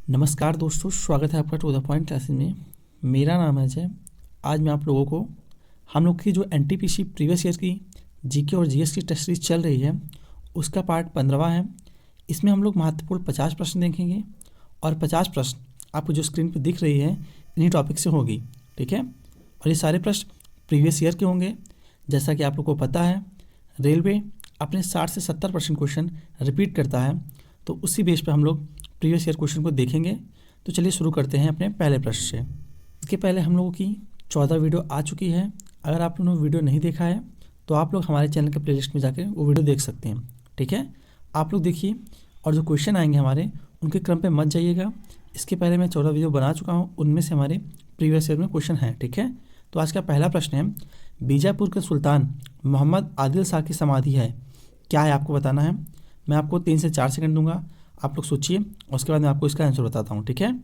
नमस्कार दोस्तों, स्वागत है आपका टू द पॉइंट क्लासेस में। मेरा नाम है अजय। आज मैं आप लोगों को हम लोग की जो एनटीपीसी प्रीवियस ईयर की जीके और जीएस की टेस्ट सीरीज चल रही है उसका पार्ट 15वां है। इसमें हम लोग महत्वपूर्ण 50 प्रश्न देखेंगे और 50 प्रश्न आपको जो स्क्रीन पर दिख रही है इन्हीं टॉपिक से होगी, ठीक है। और ये सारे प्रश्न प्रीवियस ईयर के होंगे। जैसा कि आप लोग को पता है, रेलवे अपने 60 से 70% क्वेश्चन रिपीट करता है, तो उसी बेस पर हम लोग प्रीवियस ईयर क्वेश्चन को देखेंगे। तो चलिए शुरू करते हैं अपने पहले प्रश्न से। इसके पहले हम लोगों की 14 वीडियो आ चुकी है। अगर आप लोगों ने वीडियो नहीं देखा है तो आप लोग हमारे चैनल के प्लेलिस्ट में जाकर वो वीडियो देख सकते हैं, ठीक है। आप लोग देखिए और जो क्वेश्चन आएंगे हमारे उनके क्रम पे मत जाइएगा। इसके पहले मैं 14 वीडियो बना चुका हूँ, उनमें से हमारे प्रीवियस ईयर में क्वेश्चन हैं, ठीक है। तो आज का पहला प्रश्न है, बीजापुर के सुल्तान मोहम्मद आदिल शाह की समाधि है, क्या है आपको बताना है। मैं आपको 3 से 4 सेकंड दूंगा, आप लोग सोचिए और उसके बाद मैं आपको इसका आंसर बताता हूँ, ठीक है।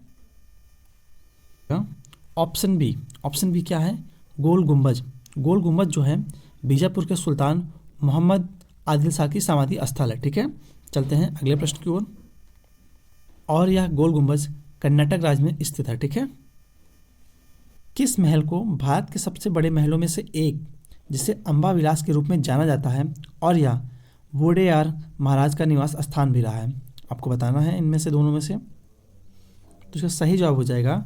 ऑप्शन बी क्या है, गोल गुंबज। गोल गुंबज जो है बीजापुर के सुल्तान मोहम्मद आदिल शाह की समाधि स्थल है, ठीक है। चलते हैं अगले प्रश्न की ओर। और यह गोल गुंबज कर्नाटक राज्य में स्थित है, ठीक है। किस महल को भारत के सबसे बड़े महलों में से एक, जिसे अंबा विलास के रूप में जाना जाता है, और यह वोडेयार महाराज का निवास स्थान भी रहा है, आपको बताना है इनमें से दोनों में से। तो इसका सही जवाब हो जाएगा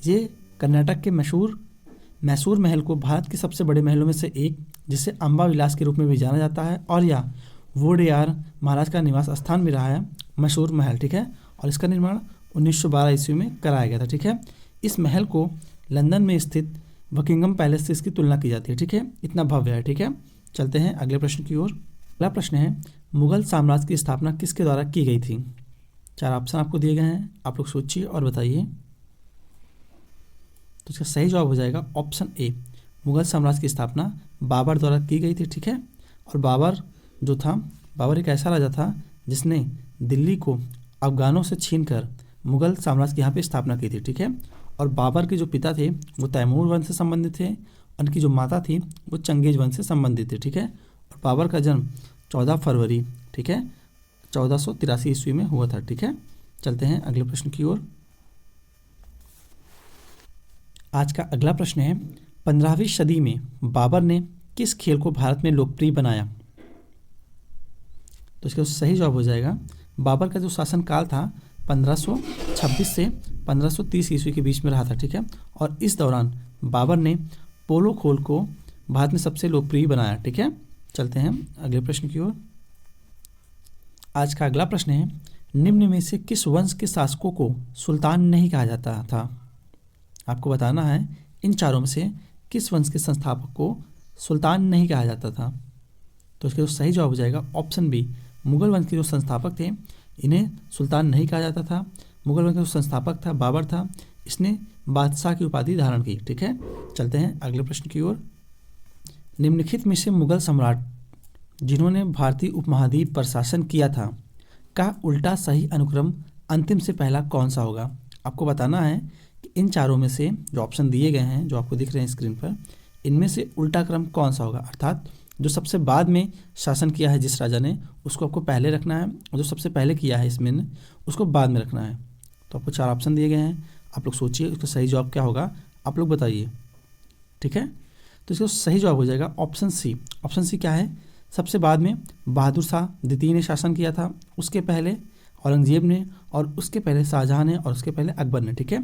ये कर्नाटक के मैसूर महल को भारत के सबसे बड़े महलों में से एक, जिसे अंबा विलास के रूप में भी जाना जाता है, और यह वोडेयार महाराज का निवास स्थान भी रहा है, मैसूर महल, ठीक है। और इसका निर्माण 1912 ईस्वी में कराया गया था, ठीक है। इस महल को लंदन में स्थित बकिंगम पैलेस से इसकी तुलना की जाती है, ठीक है। इतना भव्य है, ठीक है। चलते हैं अगले प्रश्न की ओर। अगला प्रश्न है, मुगल साम्राज्य की स्थापना किसके द्वारा की गई थी। 4 ऑप्शन आपको दिए गए हैं, आप लोग सोचिए और बताइए। तो इसका सही जवाब हो जाएगा ऑप्शन ए, मुगल साम्राज्य की स्थापना बाबर द्वारा की गई थी, ठीक है। और बाबर एक ऐसा राजा था जिसने दिल्ली को अफगानों से छीनकर मुगल साम्राज्य की यहाँ पे स्थापना की थी, ठीक है। और बाबर के जो पिता थे वो तैमूर वंश से संबंधित थे, उनकी जो माता थी वो चंगेज वंश से संबंधित थी, ठीक है। और बाबर का जन्म 14 फरवरी, ठीक है, 1483 ईस्वी में हुआ था, ठीक है। चलते हैं अगले प्रश्न की ओर। आज का अगला प्रश्न है, 15वीं सदी में बाबर ने किस खेल को भारत में लोकप्रिय बनाया। तो इसका सही जवाब हो जाएगा, बाबर का जो शासनकाल था 1526 से 1530 ईस्वी के बीच में रहा था, ठीक है। और इस दौरान बाबर ने पोलो खेल को भारत में सबसे लोकप्रिय बनाया, ठीक है। चलते हैं अगले प्रश्न की ओर। आज का अगला प्रश्न है, निम्न में से किस वंश के शासकों को सुल्तान नहीं कहा जाता था। आपको बताना है इन चारों में से किस वंश के संस्थापक को सुल्तान नहीं कहा जाता था। तो इसका जो सही जवाब हो जाएगा ऑप्शन बी, मुगल वंश के जो संस्थापक थे इन्हें सुल्तान नहीं कहा जाता था। मुगल वंश का जो संस्थापक था बाबर था, इसने बादशाह की उपाधि धारण की, ठीक है। चलते हैं अगले प्रश्न की ओर। निम्नलिखित में से मुगल सम्राट जिन्होंने भारतीय उपमहाद्वीप पर शासन किया था का उल्टा सही अनुक्रम अंतिम से पहला कौन सा होगा। आपको बताना है कि इन चारों में से जो ऑप्शन दिए गए हैं, जो आपको दिख रहे हैं स्क्रीन पर, इनमें से उल्टा क्रम कौन सा होगा। अर्थात जो सबसे बाद में शासन किया है जिस राजा ने, उसको आपको पहले रखना है, और जो सबसे पहले किया है इसमें उसको बाद में रखना है। तो आपको 4 ऑप्शन दिए गए हैं, आप लोग सोचिए उसका सही जवाब क्या होगा, आप लोग बताइए, ठीक है। तो इसका सही जवाब हो जाएगा ऑप्शन सी। ऑप्शन सी क्या है, सबसे बाद में बहादुर शाह द्वितीय ने शासन किया था, उसके पहले औरंगजेब ने, और उसके पहले शाहजहां ने, और उसके पहले अकबर ने, ठीक है।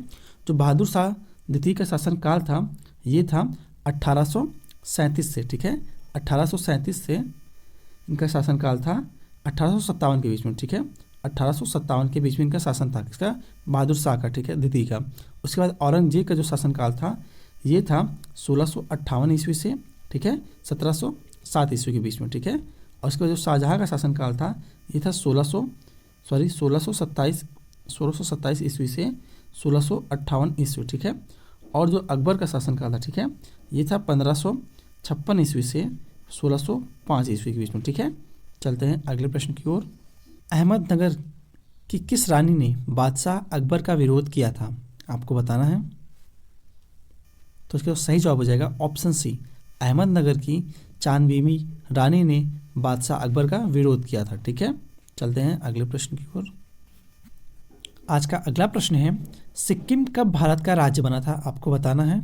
जो बहादुर शाह द्वितीय का शासनकाल था ये था 1837 से, ठीक है। 1837 से इनका शासनकाल था 1857 के बीच में, ठीक है। 1857 के बीच में इनका शासन था, किसका, बहादुर शाह का, ठीक है, द्वितीय का। उसके बाद औरंगजेब का जो शासनकाल था ये था 1658 ईस्वी से, ठीक है, 1707 ईस्वी के बीच में, ठीक है। और उसके बाद जो शाहजहां का शासनकाल था ये था 1627 ईस्वी से 1658 ईस्वी, ठीक है। और जो अकबर का शासनकाल था, ठीक है, ये था 1556 ईस्वी से 1605 ईस्वी के बीच में, ठीक है। चलते हैं अगले प्रश्न की ओर। अहमदनगर की किस रानी ने बादशाह अकबर का विरोध किया था, आपको बताना है। तो इसका सही जवाब हो जाएगा ऑप्शन सी, अहमदनगर की चांद बीबी रानी ने बादशाह अकबर का विरोध किया था, ठीक है। चलते हैं अगले प्रश्न की ओर। आज का अगला प्रश्न है, सिक्किम कब भारत का राज्य बना था, आपको बताना है।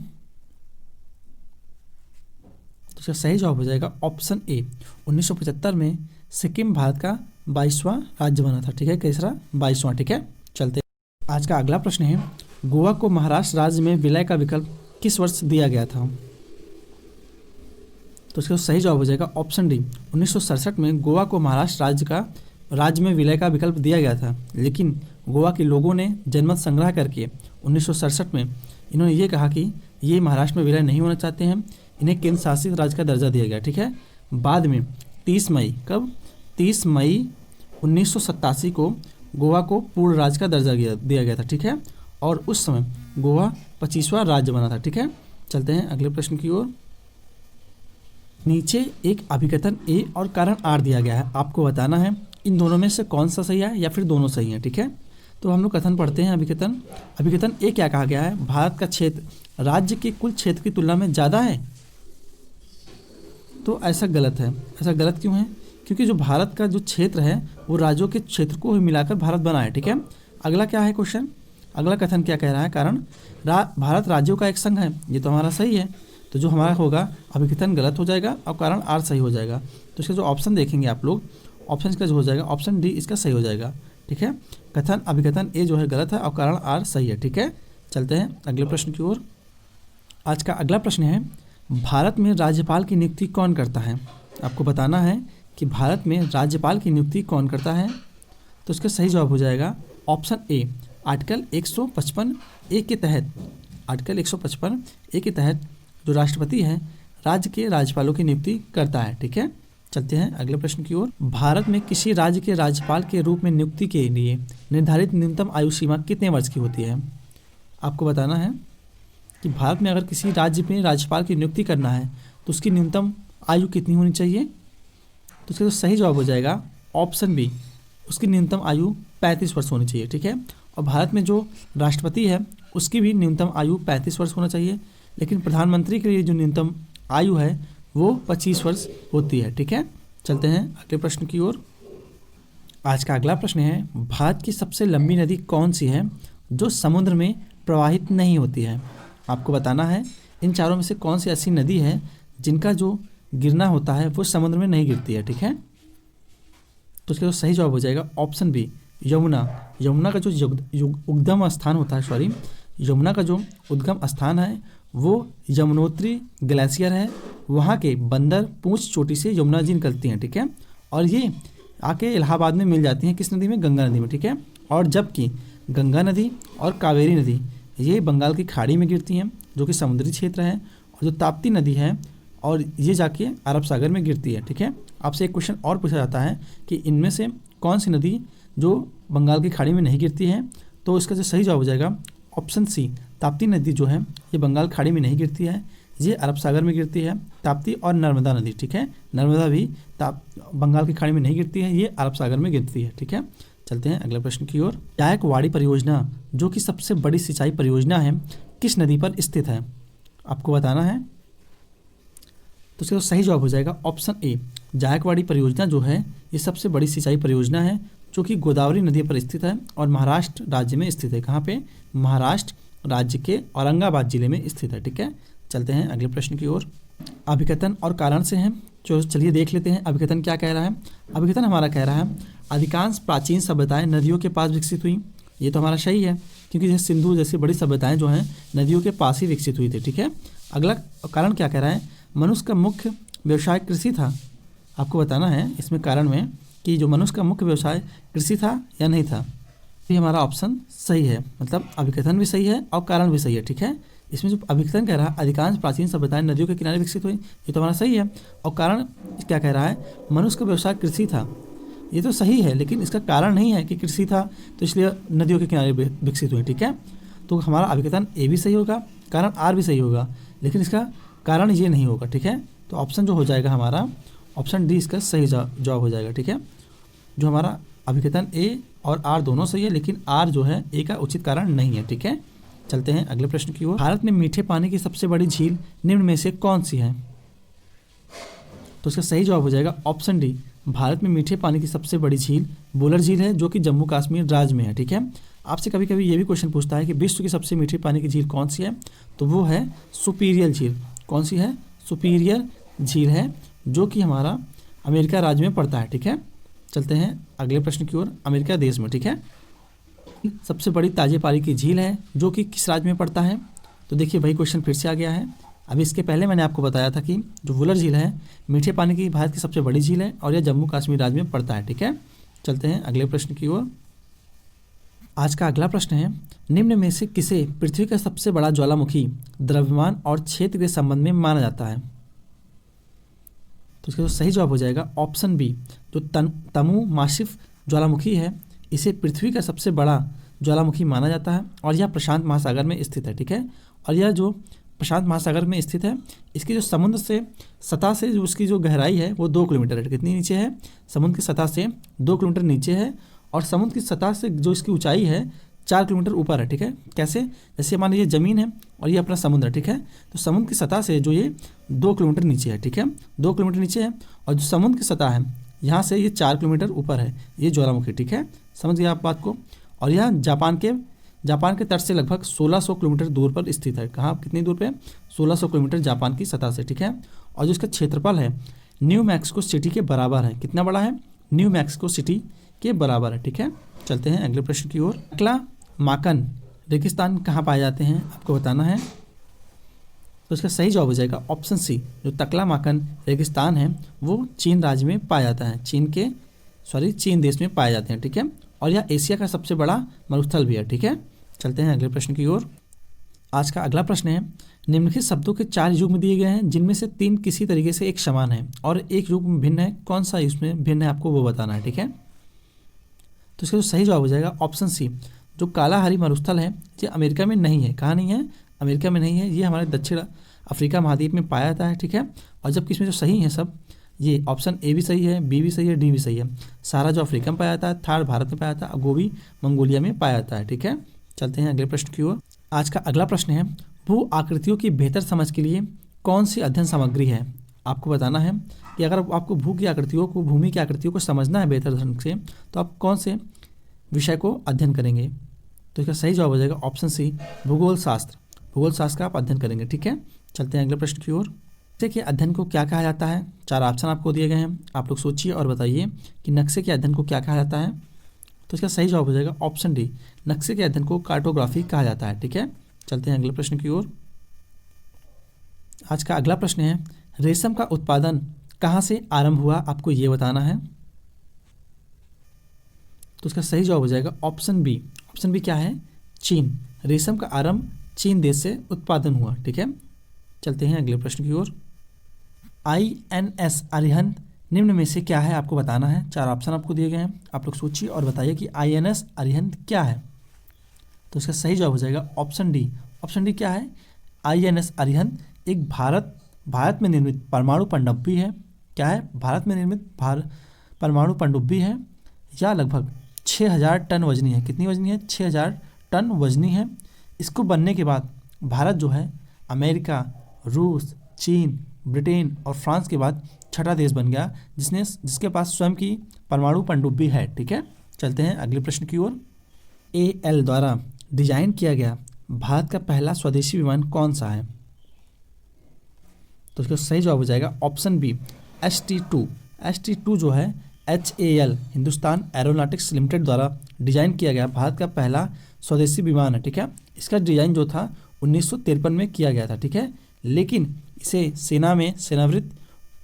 तो इसका सही जवाब हो जाएगा ऑप्शन ए, 1975 में सिक्किम भारत का 22वां राज्य बना था। ठीक है, कैसरा 22वां। ठीक है, चलते। आज का अगला प्रश्न है, गोवा को महाराष्ट्र राज्य में विलय का विकल्प किस वर्ष दिया गया था। तो इसका सही जवाब हो जाएगा ऑप्शन डी, 1967 में गोवा को महाराष्ट्र राज्य में विलय का विकल्प दिया गया था, लेकिन गोवा के लोगों ने जनमत संग्रह करके 1967 में इन्होंने ये कहा कि ये महाराष्ट्र में विलय नहीं होना चाहते हैं, इन्हें केंद्र शासित राज्य का दर्जा दिया गया। ठीक है, बाद में 30 मई 1987 को गोवा को पूर्ण राज्य का दर्जा दिया गया था। ठीक है, और उस समय गोवा 25वां राज्य बना था। ठीक है, चलते हैं अगले प्रश्न की ओर। नीचे एक अभिकथन ए और कारण आर दिया गया है, आपको बताना है इन दोनों में से कौन सा सही है या फिर दोनों सही हैं। ठीक है, तो हम लोग कथन पढ़ते हैं। अभिकथन ए क्या कहा गया है, भारत का क्षेत्र राज्य के कुल क्षेत्र की तुलना में ज़्यादा है। तो ऐसा गलत है। ऐसा गलत क्यों है? क्योंकि जो भारत का जो क्षेत्र है वो राज्यों के क्षेत्र को ही मिलाकर भारत बना है। ठीक है, अगला क्या है क्वेश्चन, अगला कथन क्या कह रहा है, कारण भारत राज्यों का एक संघ है, ये तो हमारा सही है। तो जो हमारा होगा अभिकथन गलत हो जाएगा और कारण आर सही हो जाएगा। तो इसका जो ऑप्शन देखेंगे आप लोग, ऑप्शन इसका जो हो जाएगा ऑप्शन डी इसका सही हो जाएगा। ठीक है, अभिकथन ए जो है गलत है और कारण आर सही है। ठीक है, चलते हैं अगले प्रश्न की ओर। आज का अगला प्रश्न है, भारत में राज्यपाल की नियुक्ति कौन करता है। आपको बताना है कि भारत में राज्यपाल की नियुक्ति कौन करता है। तो इसका सही जवाब हो जाएगा ऑप्शन ए, आर्टिकल 155 ए के तहत। आर्टिकल 155 ए के तहत जो राष्ट्रपति है राज्य के राज्यपालों की नियुक्ति करता है। ठीक है, चलते हैं अगले प्रश्न की ओर। भारत में किसी राज्य के राज्यपाल के रूप में नियुक्ति के लिए निर्धारित न्यूनतम आयु सीमा कितने वर्ष की होती है। आपको बताना है कि भारत में अगर किसी राज्य में राज्यपाल की नियुक्ति करना है तो उसकी न्यूनतम आयु कितनी होनी चाहिए। तो इसका तो सही जवाब हो जाएगा ऑप्शन बी, उसकी न्यूनतम आयु 35 वर्ष होनी चाहिए। ठीक है, और भारत में जो राष्ट्रपति है उसकी भी न्यूनतम आयु 35 वर्ष होना चाहिए, लेकिन प्रधानमंत्री के लिए जो न्यूनतम आयु है वो 25 वर्ष होती है। ठीक है, चलते हैं अगले प्रश्न की ओर। आज का अगला प्रश्न है, भारत की सबसे लंबी नदी कौन सी है जो समुद्र में प्रवाहित नहीं होती है। आपको बताना है इन चारों में से कौन सी ऐसी नदी है जिनका जो गिरना होता है वो समुद्र में नहीं गिरती है। ठीक है, तो इसका जो सही जवाब हो जाएगा ऑप्शन बी, यमुना। यमुना का जो उद्गम स्थान होता है, यमुना का जो उद्गम स्थान है वो यमुनोत्री ग्लेशियर है, वहाँ के बंदर पूंछ चोटी से यमुना जी निकलती हैं। ठीक है, और ये आके इलाहाबाद में मिल जाती हैं, किस नदी में, गंगा नदी में। ठीक है, और जबकि गंगा नदी और कावेरी नदी ये बंगाल की खाड़ी में गिरती हैं जो कि समुद्री क्षेत्र है, और जो ताप्ती नदी है और ये जाके अरब सागर में गिरती है। ठीक है, आपसे एक क्वेश्चन और पूछा जाता है कि इनमें से कौन सी नदी जो बंगाल की खाड़ी में नहीं गिरती है। तो इसका जो सही जवाब हो जाएगा ऑप्शन सी, ताप्ती नदी जो है ये बंगाल खाड़ी में नहीं गिरती है, ये अरब सागर में गिरती है। ताप्ती और नर्मदा नदी, ठीक है, नर्मदा भी बंगाल की खाड़ी में नहीं गिरती है, ये अरब सागर में गिरती है। ठीक है, चलते हैं अगले प्रश्न की ओर। जायकवाड़ी परियोजना जो कि सबसे बड़ी सिंचाई परियोजना है किस नदी पर स्थित है। आपको बताना है, तो इसका सही जवाब हो जाएगा ऑप्शन ए, जायकवाड़ी परियोजना जो है ये सबसे बड़ी सिंचाई परियोजना है जो कि गोदावरी नदी पर स्थित है और महाराष्ट्र राज्य में स्थित है। कहाँ पे, महाराष्ट्र राज्य के औरंगाबाद जिले में स्थित है। ठीक है, चलते हैं अगले प्रश्न की ओर। अभिकथन और कारण से हैं, जो चलिए देख लेते हैं अभिकथन क्या कह रहा है। अभिकथन हमारा कह रहा है अधिकांश प्राचीन सभ्यताएं नदियों के पास विकसित हुई। ये तो हमारा सही है क्योंकि जैसे सिंधु जैसी बड़ी सभ्यताएं जो हैं नदियों के पास ही विकसित हुई थी। ठीक है, अगला कारण क्या कह रहा है, मनुष्य का मुख्य व्यवसाय कृषि था। आपको बताना है इसमें कारण में कि जो मनुष्य का मुख्य व्यवसाय कृषि था या नहीं था। ये हमारा ऑप्शन सही है, मतलब अभिकथन भी सही है और कारण भी सही है। ठीक है, इसमें जो अभिकथन कह रहा है अधिकांश प्राचीन सभ्यताएं नदियों के किनारे विकसित हुई, ये तो हमारा सही है। और कारण क्या कह रहा है, मनुष्य का व्यवसाय कृषि था, ये तो सही है, लेकिन इसका कारण नहीं है कि कृषि था तो इसलिए नदियों के किनारे विकसित हुई। ठीक है, तो हमारा अभिकथन ए भी सही होगा, कारण आर भी सही होगा, लेकिन इसका कारण ये नहीं होगा। ठीक है, तो ऑप्शन जो हो जाएगा हमारा ऑप्शन डी इसका सही जवाब हो जाएगा। ठीक है, जो हमारा अभिकथन ए और आर दोनों सही है, लेकिन आर जो है ए का उचित कारण नहीं है। ठीक है, चलते हैं अगले प्रश्न की ओर। भारत में मीठे पानी की सबसे बड़ी झील निम्न में से कौन सी है। तो इसका सही जवाब हो जाएगा ऑप्शन डी, भारत में मीठे पानी की सबसे बड़ी झील बुलर झील है जो कि जम्मू कश्मीर राज्य में है। ठीक है, आपसे कभी कभी ये भी क्वेश्चन पूछता है कि विश्व की सबसे मीठी पानी की झील कौन सी है, तो वो है सुपीरियर झील। कौन सी है? सुपीरियर झील है, जो कि हमारा अमेरिका राज्य में पड़ता है। ठीक है, चलते हैं अगले प्रश्न की ओर। अमेरिका देश में, ठीक है, सबसे बड़ी ताजे पानी की झील है जो कि किस राज्य में पड़ता है? तो देखिए वही क्वेश्चन फिर से आ गया है। अभी इसके पहले मैंने आपको बताया था कि जो वुलर झील है मीठे पानी की भारत की सबसे बड़ी झील है और यह जम्मू कश्मीर राज्य में पड़ता है। ठीक है, चलते हैं अगले प्रश्न की ओर। आज का अगला प्रश्न है, निम्न में से किसे पृथ्वी का सबसे बड़ा ज्वालामुखी द्रव्यमान और क्षेत्र के संबंध में माना जाता है? तो इसका जो सही जवाब हो जाएगा ऑप्शन बी, जो तमु मासिफ ज्वालामुखी है इसे पृथ्वी का सबसे बड़ा ज्वालामुखी माना जाता है और यह प्रशांत महासागर में स्थित है। ठीक है, और यह जो प्रशांत महासागर में स्थित है, इसकी जो समुद्र से सतह से जो उसकी जो गहराई है वो 2 किलोमीटर है। कितनी नीचे है? समुद्र की सतह से 2 किलोमीटर नीचे है और समुद्र की सतह से जो इसकी ऊंचाई है 4 किलोमीटर ऊपर है। ठीक है, कैसे? जैसे मान लीजिए ज़मीन है और ये अपना समुद्र है। ठीक है, तो समुद्र की सतह से जो ये 2 किलोमीटर नीचे है। ठीक है, 2 किलोमीटर नीचे है और जो समुद्र की सतह है यहाँ से ये 4 किलोमीटर ऊपर है ये ज्वालामुखी। ठीक है, समझ गए आप बात को। और यह जापान के तट से लगभग 1600 किलोमीटर दूर पर स्थित है। कहाँ? कितनी दूर पे? 1600 किलोमीटर जापान की सतह से। ठीक है, और जो इसका क्षेत्रफल है न्यू मैक्सिको सिटी के बराबर है। कितना बड़ा है? न्यू मैक्सिको सिटी के बराबर है। ठीक है, चलते हैं अगले प्रश्न की ओर। टकला माकन रेगिस्तान कहाँ पाए जाते हैं आपको बताना है। तो इसका सही जवाब हो जाएगा ऑप्शन सी, जो तकला माकन रेगिस्तान है वो चीन राज्य में पाया जाता है। चीन देश में पाए जाते हैं। ठीक है, और यह एशिया का सबसे बड़ा मरुस्थल भी है। ठीक है, चलते हैं अगले प्रश्न की ओर। आज का अगला प्रश्न है, निम्नलिखित शब्दों के 4 युग्म दिए गए हैं जिनमें से 3 किसी तरीके से एक समान है और एक युग्म भिन्न है। कौन सा इसमें भिन्न है आपको वो बताना है। ठीक है, तो इसका जो सही जवाब हो जाएगा ऑप्शन सी, जो कालाहारी मरुस्थल है ये अमेरिका में नहीं है। कहाँ नहीं है? अमेरिका में नहीं है, ये हमारे दक्षिण अफ्रीका महाद्वीप में पाया जाता है। ठीक है, और जबकि इसमें जो सही है सब, ये ऑप्शन ए भी सही है, बी भी सही है, डी भी सही है। सारा जो अफ्रीका में पाया जाता है, थार भारत में पाया जाता है, गोबी मंगोलिया में पाया जाता है। ठीक है, चलते हैं अगले प्रश्न की ओर। आज का अगला प्रश्न है, भू आकृतियों की बेहतर समझ के लिए कौन सी अध्ययन सामग्री है? आपको बताना है कि अगर आपको भूमि की आकृतियों को समझना है बेहतर ढंग से, तो आप कौन से विषय को अध्ययन करेंगे? तो इसका सही जवाब हो जाएगा ऑप्शन सी, भूगोल शास्त्र का आप अध्ययन करेंगे। ठीक है, चलते हैं अगले प्रश्न की ओर। नक्शे के अध्ययन को क्या कहा जाता है? 4 ऑप्शन आपको दिए गए हैं, आप लोग सोचिए और बताइए कि नक्शे के अध्ययन को क्या कहा जाता है। तो इसका सही जवाब हो जाएगा ऑप्शन डी, नक्शे के अध्ययन को कार्टोग्राफी कहा जाता है। ठीक है, चलते हैं अगले प्रश्न की ओर। आज का अगला प्रश्न है, रेशम का उत्पादन कहाँ से आरंभ हुआ आपको ये बताना है। तो इसका सही जवाब हो जाएगा ऑप्शन बी। ऑप्शन बी क्या है? चीन। रेशम का आरंभ चीन देश से उत्पादन हुआ। ठीक है, चलते हैं अगले प्रश्न की ओर। INS अरिहंत निम्न में से क्या है आपको बताना है। 4 ऑप्शन आपको दिए गए हैं, आप लोग सोचिए और बताइए कि INS अरिहंत क्या है। तो इसका सही जवाब हो जाएगा ऑप्शन डी। ऑप्शन डी क्या है? INS अरिहंत एक भारत में निर्मित परमाणु पनडुब्बी है। क्या है? भारत में निर्मित परमाणु पनडुब्बी है। या लगभग 6000 टन वजनी है। कितनी वजनी है? 6000 टन वजनी है। इसको बनने के बाद भारत जो है अमेरिका, रूस, चीन, ब्रिटेन और फ्रांस के बाद 6ठा देश बन गया जिसके पास स्वयं की परमाणु पनडुब्बी है। ठीक है, चलते हैं अगले प्रश्न की ओर। AL द्वारा डिजाइन किया गया भारत का पहला स्वदेशी विमान कौन सा है? तो इसका सही जवाब हो जाएगा ऑप्शन बी, ST2। ST2 जो है HAL हिंदुस्तान एरोनॉटिक्स लिमिटेड द्वारा डिजाइन किया गया भारत का पहला स्वदेशी विमान है। ठीक है, इसका डिजाइन जो था 1953 में किया गया था। ठीक है, लेकिन इसे सेनावृत्त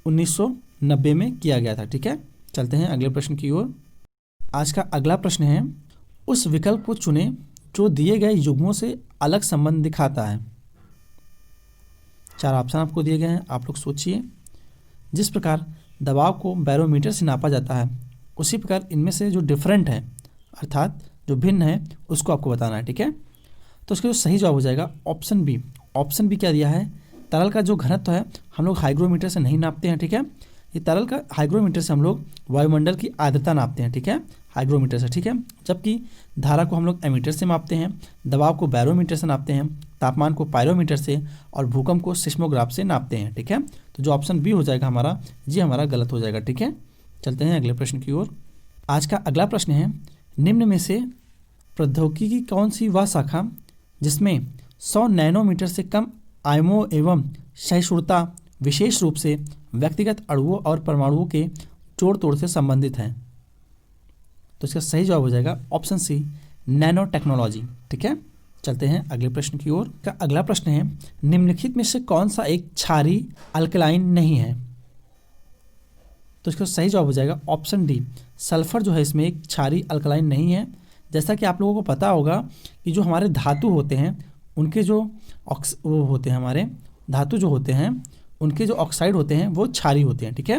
1990 में किया गया था। ठीक है, चलते हैं अगले प्रश्न की ओर। आज का अगला प्रश्न है, उस विकल्प को चुनें जो दिए गए युग्मों से अलग संबंध दिखाता है। 4 ऑप्शन आपको दिए गए हैं, आप लोग सोचिए। जिस प्रकार दबाव को बैरोमीटर से नापा जाता है उसी प्रकार इनमें से जो डिफरेंट है अर्थात जो भिन्न है उसको आपको बताना है। ठीक है, तो उसका जो सही जवाब हो जाएगा ऑप्शन बी। ऑप्शन बी क्या दिया है? तरल का जो घनत्व है हम लोग हाइग्रोमीटर से नहीं नापते हैं। ठीक है, ये तरल का हाइग्रोमीटर से हम लोग वायुमंडल की आर्द्रता नापते हैं। ठीक है, हाइग्रोमीटर से। ठीक है, जबकि धारा को हम लोग एमीटर से मापते हैं, दबाव को बैरोमीटर से नापते हैं, तापमान को पायरोमीटर से और भूकंप को सिस्मोग्राफ से नापते हैं। ठीक है, तो जो ऑप्शन बी हो जाएगा हमारा, ये हमारा गलत हो जाएगा। ठीक है, चलते हैं अगले प्रश्न की ओर। आज का अगला प्रश्न है, निम्न में से प्रौद्योगिकी की कौन सी वह शाखा जिसमें 100 नैनोमीटर से कम आयामों एवं सहिष्णुता विशेष रूप से व्यक्तिगत अणुओं और परमाणुओं के जोड़ तोड़ से संबंधित है? तो इसका सही जवाब हो जाएगा ऑप्शन सी, नैनो टेक्नोलॉजी। ठीक है, चलते हैं अगले प्रश्न की ओर। का अगला प्रश्न है, निम्नलिखित में से कौन सा एक क्षारीय अल्कलाइन नहीं है? तो इसका सही जवाब हो जाएगा ऑप्शन डी, सल्फर जो है इसमें एक क्षारीय अल्कलाइन नहीं है। जैसा कि आप लोगों को पता होगा कि जो हमारे धातु होते हैं उनके जो वो होते हैं, हमारे धातु जो होते हैं उनके जो ऑक्साइड होते हैं वो क्षारीय होते हैं। ठीक है,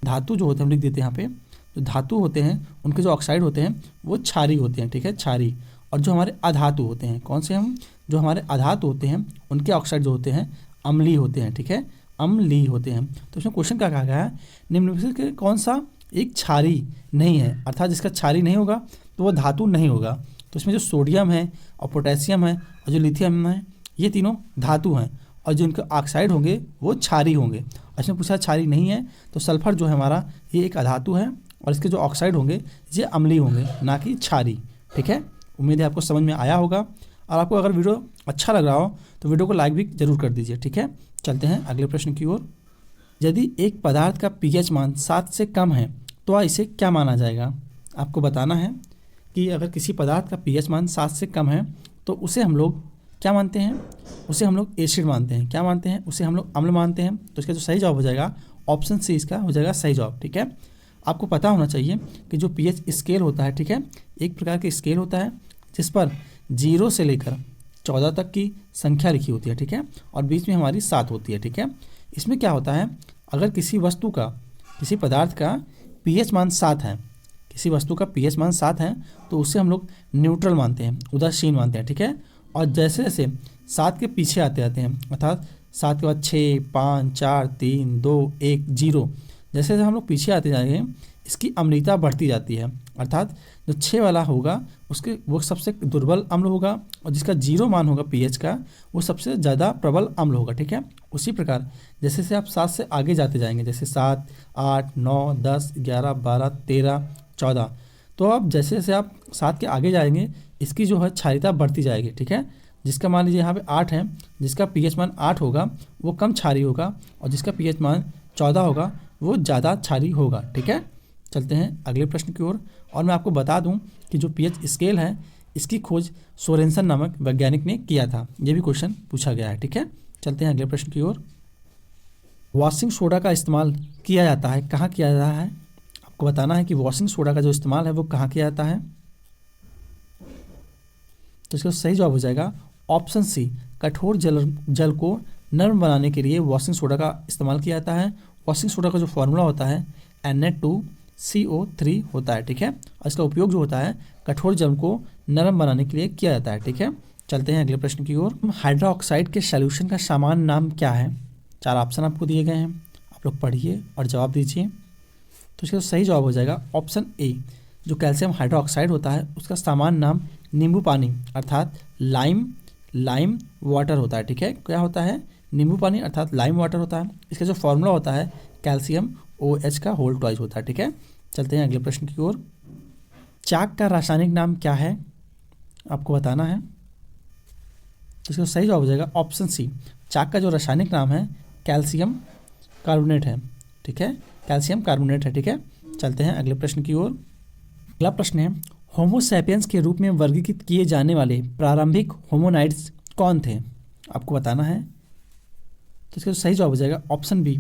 धातु जो होते हैं हम लिख देते हैं यहाँ पे, जो धातु होते हैं उनके जो ऑक्साइड होते हैं वो क्षारीय होते हैं। ठीक है, क्षारीय। और जो हमारे अधातु होते हैं, कौन से हम, जो हमारे अधातु होते हैं उनके ऑक्साइड जो होते हैं अम्लीय होते हैं। ठीक है, अम्लीय होते हैं। तो इसमें क्वेश्चन क्या कहा गया है, निम्नलिखित के कौन सा एक क्षारीय नहीं है, अर्थात जिसका क्षारीय नहीं होगा तो वो धातु नहीं होगा। तो इसमें जो सोडियम है और पोटेशियम है और जो लिथियम है ये तीनों धातु हैं, और जो इनके ऑक्साइड होंगे वो क्षारीय होंगे। इसमें पूछा क्षारीय नहीं है, तो सल्फर जो है हमारा ये एक अधातु है और इसके जो ऑक्साइड होंगे ये अम्लीय होंगे, ना कि क्षारीय। ठीक है, उम्मीद है आपको समझ में आया होगा, और आपको अगर वीडियो अच्छा लग रहा हो तो वीडियो को लाइक भी जरूर कर दीजिए। ठीक है, चलते हैं अगले प्रश्न की ओर। यदि एक पदार्थ का पीएच मान 7 से कम है तो इसे क्या माना जाएगा? आपको बताना है कि अगर किसी पदार्थ का पीएच मान 7 से कम है तो उसे हम लोग क्या मानते हैं? उसे हम लोग एसिड मानते हैं। क्या मानते हैं? उसे हम लोग अम्ल मानते हैं। तो इसका जो सही जवाब हो जाएगा ऑप्शन सी, इसका हो जाएगा सही जवाब। ठीक है, आपको पता होना चाहिए कि जो पीएच स्केल होता है, ठीक है, एक प्रकार का स्केल होता है जिस पर 0 से लेकर 14 तक की संख्या लिखी होती है। ठीक है, और बीच में हमारी 7 होती है। ठीक है, इसमें क्या होता है, अगर किसी वस्तु का, किसी पदार्थ का पीएच मान 7 है, किसी वस्तु का पीएच मान 7 है तो उसे हम लोग न्यूट्रल मानते हैं, उदासीन मानते हैं। ठीक है, और जैसे जैसे 7 के पीछे आते आते हैं, अर्थात 7 के बाद 6, 5, 4, 3, 2, 1, 0, जैसे जैसे हम लोग पीछे आते जाएंगे इसकी अम्लता बढ़ती जाती है। अर्थात जो 6 वाला होगा उसके वो सबसे दुर्बल अम्ल होगा, और जिसका 0 मान होगा पीएच का वो सबसे ज़्यादा प्रबल अम्ल होगा। ठीक है, उसी प्रकार जैसे से आप 7 से आगे जाते जाएंगे, जैसे 7, 8, 9, 10, 11, 12, 13, 14, तो अब जैसे जैसे आप 7 के आगे जाएंगे इसकी जो है क्षारीयता बढ़ती जाएगी। ठीक है, जिसका मान लीजिए यहाँ पे 8 है, जिसका पीएच मान 8 होगा वो कम क्षारीय होगा, और जिसका पीएच मान 14 होगा वो ज़्यादा क्षारीय होगा। ठीक है, चलते हैं अगले प्रश्न की ओर। और मैं आपको बता दूं कि जो पीएच स्केल है इसकी खोज सोरेनसन नामक वैज्ञानिक ने किया था। ये भी क्वेश्चन पूछा गया है। ठीक है, चलते हैं अगले प्रश्न की ओर। वॉशिंग सोडा का इस्तेमाल किया जाता है, कहाँ किया जाता है? आपको बताना है कि वॉशिंग सोडा का जो इस्तेमाल है वो कहाँ किया जाता है। तो इसका सही जवाब हो जाएगा ऑप्शन सी, कठोर जल को नरम बनाने के लिए वॉशिंग सोडा का इस्तेमाल किया जाता है। वॉशिंग सोडा का जो फॉर्मूला होता है Na2CO3 होता है। ठीक है, और इसका उपयोग जो होता है कठोर जल को नरम बनाने के लिए किया जाता है। ठीक है, चलते हैं अगले प्रश्न की ओर। हाइड्रोक्साइड के सॉल्यूशन का सामान्य नाम क्या है? 4 ऑप्शन आपको दिए गए हैं, आप लोग पढ़िए और जवाब दीजिए। तो इसका सही जवाब हो जाएगा ऑप्शन ए, जो कैल्शियम हाइड्रोक्साइड होता है उसका सामान्य नाम नींबू पानी अर्थात लाइम वाटर होता है। ठीक है, क्या होता है? नींबू पानी अर्थात लाइम वाटर होता है। इसका जो फॉर्मूला होता है कैल्शियम OH का होल ट्वाइस होता है। ठीक है, चलते हैं अगले प्रश्न की ओर। चाक का रासायनिक नाम क्या है? आपको बताना है। तो इसका सही जवाब हो जाएगा ऑप्शन सी, चाक का जो रासायनिक नाम है कैल्शियम कार्बोनेट है। ठीक है, कैल्शियम कार्बोनेट है। ठीक है, चलते हैं अगले प्रश्न की ओर। अगला प्रश्न है, होमो सैपियंस के रूप में वर्गीकृत किए जाने वाले प्रारंभिक होमोनाइड्स कौन थे? आपको बताना है। तो इसका सही जवाब हो जाएगा ऑप्शन बी,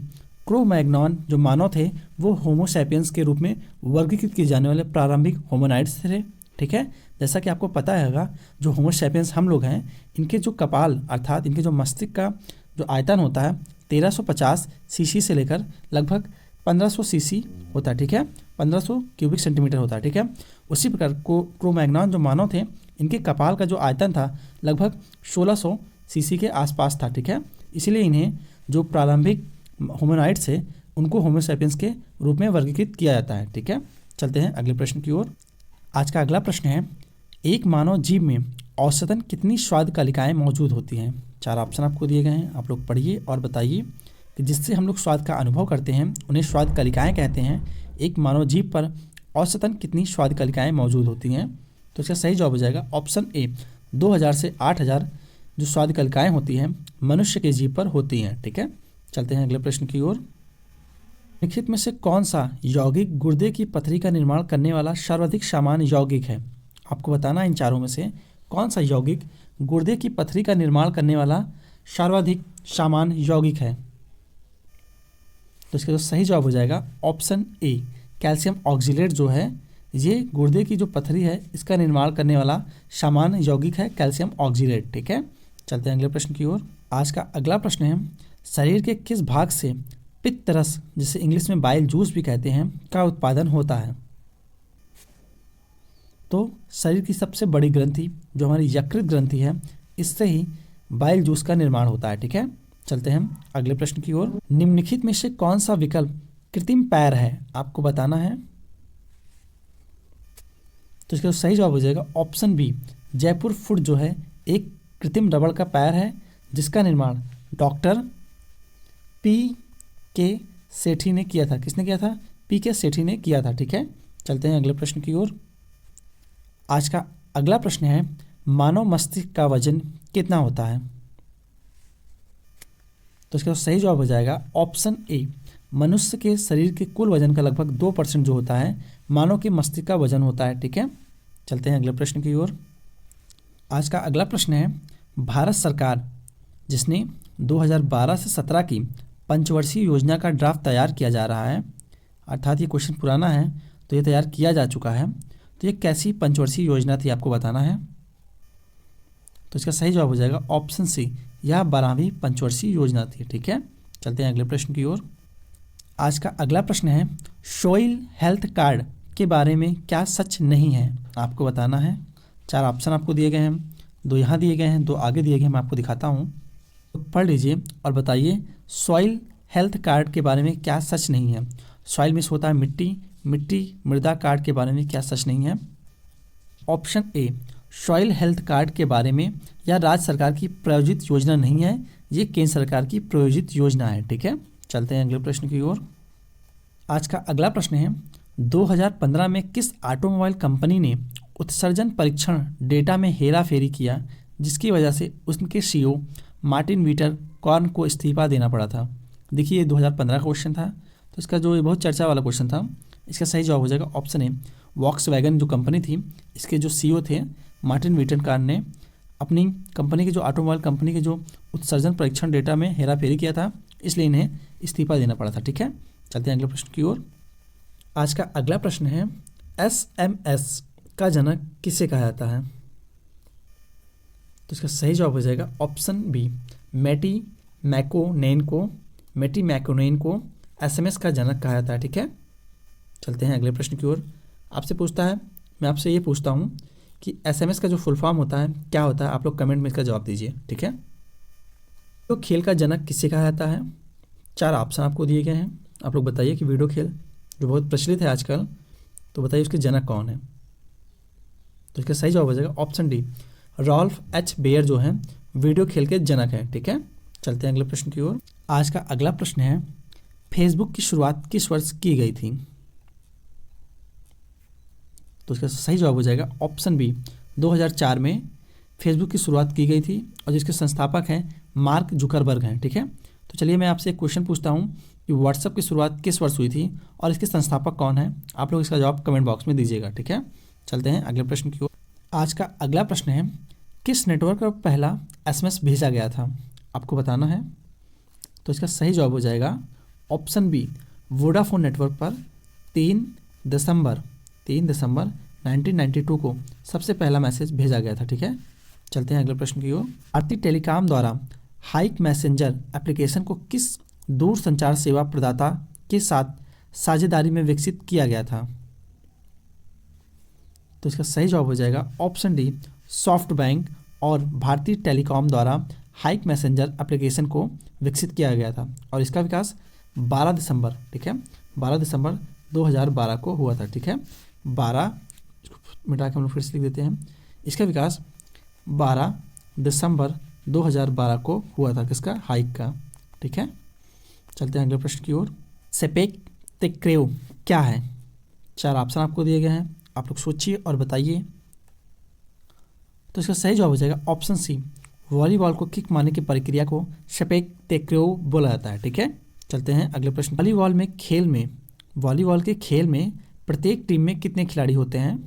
क्रो-मैग्नॉन जो मानव थे वो होमो सैपियंस के रूप में वर्गीकृत किए जाने वाले प्रारंभिक होमोनाइड्स थे। ठीक है, जैसा कि आपको पता हैगा जो होमो सैपियंस हम लोग हैं इनके जो कपाल अर्थात इनके जो मस्तिष्क का जो आयतन होता है 1350 सीसी से लेकर लगभग 1500 सीसी होता है। ठीक है, 1500 क्यूबिक सेंटीमीटर होता है। ठीक है, उसी प्रकार क्रो-मैग्नॉन जो मानव थे इनके कपाल का जो आयतन था लगभग 1600 सीसी के आसपास था। ठीक है, इसीलिए इन्हें जो प्रारंभिक होमोनाइड्स है उनको होमो सैपियंस के रूप में वर्गीकृत किया जाता है। ठीक है, चलते हैं अगले प्रश्न की ओर। आज का अगला प्रश्न है, एक मानव जीव में औसतन कितनी स्वाद कलिकाएँ मौजूद होती हैं? 4 ऑप्शन आपको दिए गए हैं, आप लोग पढ़िए और बताइए कि जिससे हम लोग स्वाद का अनुभव करते हैं उन्हें स्वाद कलिकाएँ कहते हैं। एक मानव जीव पर औसतन कितनी स्वाद कलिकाएँ मौजूद होती हैं? तो तो इसका सही जवाब हो जाएगा ऑप्शन ए 2000 से 8000 जो स्वाद कलिकाएँ होती हैं मनुष्य के जीभ पर होती हैं। ठीक है, चलते हैं अगले प्रश्न की ओर। निम्नलिखित में से कौन सा यौगिक गुर्दे की पथरी का निर्माण करने वाला सर्वाधिक सामान्य यौगिक है? आपको बताना है इन चारों में से कौन सा यौगिक गुर्दे की पथरी का निर्माण करने वाला सर्वाधिक सामान्य यौगिक है। तो इसका जो सही जवाब हो जाएगा ऑप्शन ए कैल्शियम ऑक्जिलेट जो है ये गुर्दे की जो पथरी है इसका निर्माण करने वाला सामान्य यौगिक है कैल्शियम ऑक्जिलेट। ठीक है, चलते हैं अगले प्रश्न की ओर। आज का अगला प्रश्न है शरीर के किस भाग से पित्त रस जिसे इंग्लिश में बाइल जूस भी कहते हैं का उत्पादन होता है? तो शरीर की सबसे बड़ी ग्रंथि जो हमारी यकृत ग्रंथि है इससे ही बाइल जूस का निर्माण होता है। ठीक है, चलते हैं अगले प्रश्न की ओर। निम्नलिखित में से कौन सा विकल्प कृत्रिम पैर है? आपको बताना है। तो इसका सही जवाब हो जाएगा ऑप्शन बी जयपुर फुट जो है एक कृत्रिम रबड़ का पैर है जिसका निर्माण डॉक्टर P.K. सेठी ने किया था। किसने किया था? P.K. सेठी ने किया था। ठीक है, चलते हैं अगले प्रश्न की ओर। आज का अगला प्रश्न है मानव मस्तिष्क का वजन कितना होता है? तो इसका सही जवाब हो जाएगा ऑप्शन ए मनुष्य के शरीर के कुल वजन का लगभग 2% जो होता है मानव के मस्तिष्क का वजन होता है। ठीक है, चलते हैं अगले प्रश्न की ओर। आज का अगला प्रश्न है भारत सरकार जिसने 2012 से 17 की पंचवर्षीय योजना का ड्राफ्ट तैयार किया जा रहा है, अर्थात ये क्वेश्चन पुराना है तो ये तैयार किया जा चुका है, तो ये कैसी पंचवर्षीय योजना थी आपको बताना है। तो इसका सही जवाब हो जाएगा ऑप्शन सी यह 12वीं पंचवर्षीय योजना थी। ठीक है, चलते हैं अगले प्रश्न की ओर। आज का अगला प्रश्न है सॉइल हेल्थ कार्ड के बारे में क्या सच नहीं है? आपको बताना है। 4 ऑप्शन आपको दिए गए हैं, 2 यहाँ दिए गए हैं, 2 आगे दिए गए हैं, मैं आपको दिखाता हूँ। तो पढ़ लीजिए और बताइए सॉइल हेल्थ कार्ड के बारे में क्या सच नहीं है। सॉइल मीन्स होता है मिट्टी, मिट्टी मृदा कार्ड के बारे में क्या सच नहीं है? Option A soil health card के बारे में यह राज्य सरकार की प्रायोजित योजना नहीं है, ये केंद्र सरकार की प्रायोजित योजना है। ठीक है, चलते हैं अगले प्रश्न की ओर। आज का अगला प्रश्न है 2015 में किस ऑटोमोबाइल कंपनी ने उत्सर्जन परीक्षण डेटा में हेरा फेरी किया जिसकी वजह से उनके सीईओ मार्टिन वीटर कॉर्न को इस्तीफा देना पड़ा था? देखिए ये 2015 का क्वेश्चन था, तो इसका जो ये बहुत चर्चा वाला क्वेश्चन था, इसका सही जवाब हो जाएगा ऑप्शन ए वॉक्सवैगन जो कंपनी थी इसके जो सीईओ थे मार्टिन वीटर कॉर्न ने अपनी कंपनी के जो ऑटोमोबाइल कंपनी के जो उत्सर्जन परीक्षण डेटा में हेरा फेरी किया था, इसलिए इन्हें इस्तीफा देना पड़ा था। ठीक है, चलते हैं अगले प्रश्न की ओर। आज का अगला प्रश्न है SMS का जनक किसे कहा जाता है? तो इसका सही जवाब हो जाएगा ऑप्शन बी मैटी मैकोनेन को SMS का जनक कहा जाता है। ठीक है, चलते हैं अगले प्रश्न की ओर। आपसे पूछता है, मैं आपसे ये पूछता हूँ कि SMS का जो फुल फॉर्म होता है क्या होता है? आप लोग कमेंट में इसका जवाब दीजिए। ठीक है, तो खेल का जनक किसे कहा जाता है? 4 ऑप्शन आपको दिए गए हैं, आप लोग बताइए कि वीडियो खेल जो बहुत प्रचलित है आजकल, तो बताइए उसके जनक कौन है? तो इसका सही जवाब हो जाएगा option D Ralph H. Baer जो है वीडियो खेल के जनक है। ठीक है, चलते हैं अगले प्रश्न की ओर। आज का अगला प्रश्न है फेसबुक की शुरुआत किस वर्ष की गई थी? तो इसका सही जवाब हो जाएगा ऑप्शन बी 2004 में फेसबुक की शुरुआत की गई थी और जिसके संस्थापक हैं मार्क जुकरबर्ग हैं। ठीक है, तो चलिए मैं आपसे एक क्वेश्चन पूछता हूँ कि व्हाट्सएप की शुरुआत किस वर्ष हुई थी और इसके संस्थापक कौन है? आप लोग इसका जवाब कमेंट बॉक्स में दीजिएगा। ठीक है, चलते हैं अगले प्रश्न की ओर। आज का अगला प्रश्न है किस नेटवर्क पर पहला SMS भेजा गया था? आपको बताना है। तो इसका सही जवाब हो जाएगा ऑप्शन बी वोडाफोन नेटवर्क पर 3 दिसंबर 1992 को सबसे पहला मैसेज भेजा गया था। ठीक है, चलते हैं अगले प्रश्न की ओर। भारतीय टेलीकॉम द्वारा हाइक मैसेंजर एप्लीकेशन को किस दूर संचार सेवा प्रदाता के साथ साझेदारी में विकसित किया गया था? तो इसका सही जवाब हो जाएगा ऑप्शन डी सॉफ्ट बैंक और भारतीय टेलीकॉम द्वारा हाइक मैसेंजर एप्लीकेशन को विकसित किया गया था और इसका विकास 12 दिसंबर 2012 को हुआ था। ठीक है, 12 मिटा के हम लोग फिर से लिख देते हैं। इसका विकास 12 दिसंबर 2012 को हुआ था, किसका? हाइक का। ठीक है, चलते हैं अगले प्रश्न की ओर। सेपेक तेक्रेव क्या है? 4 ऑप्शन आपको दिए गए हैं, आप लोग सोचिए और बताइए तो इसका सही जवाब हो जाएगा ऑप्शन सी, वॉलीबॉल को किक मारने की प्रक्रिया को शपेक तेक्रो बोला जाता है। ठीक है, चलते हैं अगले प्रश्न। वॉलीबॉल के खेल में प्रत्येक टीम में कितने खिलाड़ी होते हैं?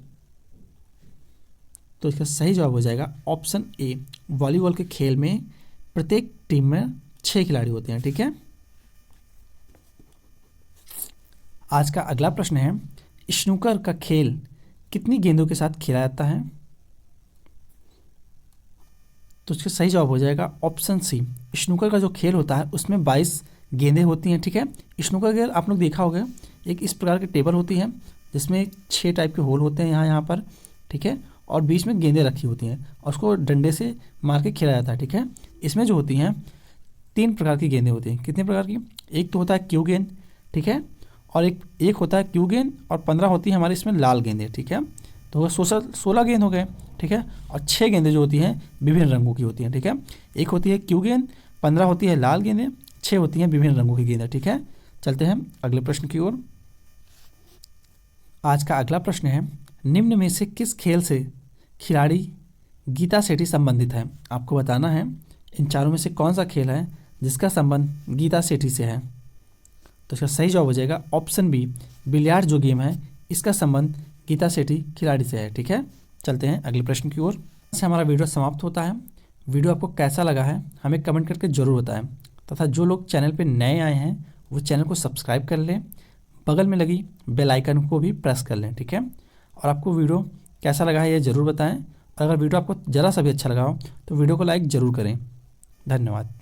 तो इसका सही जवाब हो जाएगा ऑप्शन ए, वॉलीबॉल के खेल में प्रत्येक टीम में 6 खिलाड़ी होते हैं। ठीक है, आज का अगला प्रश्न है, स्नूकर का खेल कितनी गेंदों के साथ खेला जाता है? तो इसका सही जवाब हो जाएगा ऑप्शन सी, स्नूकर का जो खेल होता है उसमें 22 गेंदें होती हैं। ठीक है, स्नूकर खेल आप लोग देखा होगा, एक इस प्रकार की टेबल होती है जिसमें 6 टाइप के होल होते हैं यहाँ पर। ठीक है, और बीच में गेंदें रखी होती हैं और उसको डंडे से मार के खेला जाता है। ठीक है, इसमें जो होती हैं 3 प्रकार की गेंदें होती हैं। कितने प्रकार की? एक तो होता है क्यू गेंद, ठीक है, और एक होता है क्यू गेंद, और 15 होती है हमारे इसमें लाल गेंदें। ठीक है, तो 16 गेंद हो गए। ठीक है, और 6 गेंदें जो होती हैं विभिन्न रंगों की होती हैं। ठीक है, एक होती है क्यू गेंद, 15 होती है लाल गेंदें, 6 होती हैं विभिन्न रंगों की गेंदें। ठीक है, चलते हैं अगले प्रश्न की ओर। आज का अगला प्रश्न है, निम्न में से किस खेल से खिलाड़ी गीता सेठी संबंधित है? आपको बताना है इन चारों में से कौन सा खेल है जिसका संबंध गीता सेठी से है। तो इसका सही जवाब हो जाएगा ऑप्शन बी, बिलियार्ड जो गेम है इसका संबंध गीता सेठी खिलाड़ी से है। ठीक है, चलते हैं अगले प्रश्न की ओर। इससे हमारा वीडियो समाप्त होता है। वीडियो आपको कैसा लगा है हमें कमेंट करके ज़रूर बताएं, तथा जो लोग चैनल पर नए आए हैं वो चैनल को सब्सक्राइब कर लें, बगल में लगी बेल आइकन को भी प्रेस कर लें। ठीक है, और आपको वीडियो कैसा लगा है ये ज़रूर बताएं। अगर वीडियो आपको ज़रा सा भी अच्छा लगा हो तो वीडियो को लाइक ज़रूर करें। धन्यवाद।